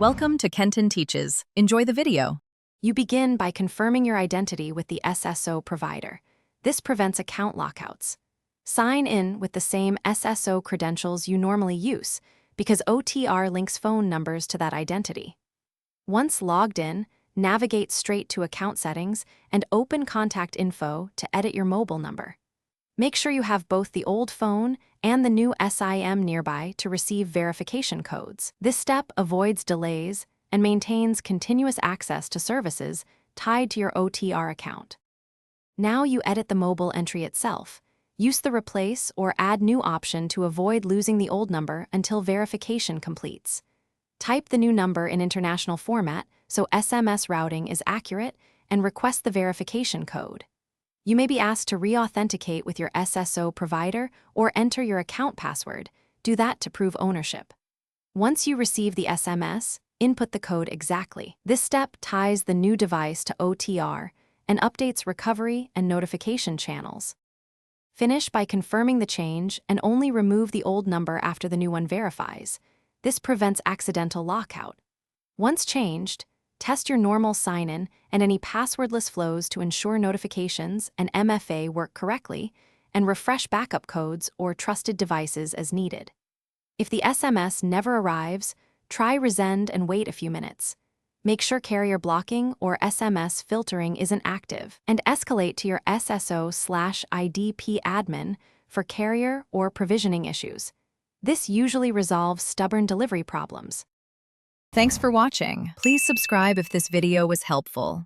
Welcome to Kenton Teaches. Enjoy the video. You begin by confirming your identity with the SSO provider. This prevents account lockouts. Sign in with the same SSO credentials you normally use, because OTR links phone numbers to that identity. Once logged in, navigate straight to account settings and open contact info to edit your mobile number. Make sure you have both the old phone and the new SIM nearby to receive verification codes. This step avoids delays and maintains continuous access to services tied to your OTR account. Now you edit the mobile entry itself. Use the replace or add new option to avoid losing the old number until verification completes. Type the new number in international format so SMS routing is accurate and request the verification code. You may be asked to re-authenticate with your SSO provider or enter your account password. Do that to prove ownership. Once you receive the SMS, input the code exactly. This step ties the new device to OTR and updates recovery and notification channels. Finish by confirming the change and only remove the old number after the new one verifies. This prevents accidental lockout. Once changed, test your normal sign-in and any passwordless flows to ensure notifications and MFA work correctly, and refresh backup codes or trusted devices as needed. If the SMS never arrives, try resend and wait a few minutes. Make sure carrier blocking or SMS filtering isn't active, and escalate to your SSO/IDP admin for carrier or provisioning issues. This usually resolves stubborn delivery problems. Thanks for watching. Please subscribe if this video was helpful.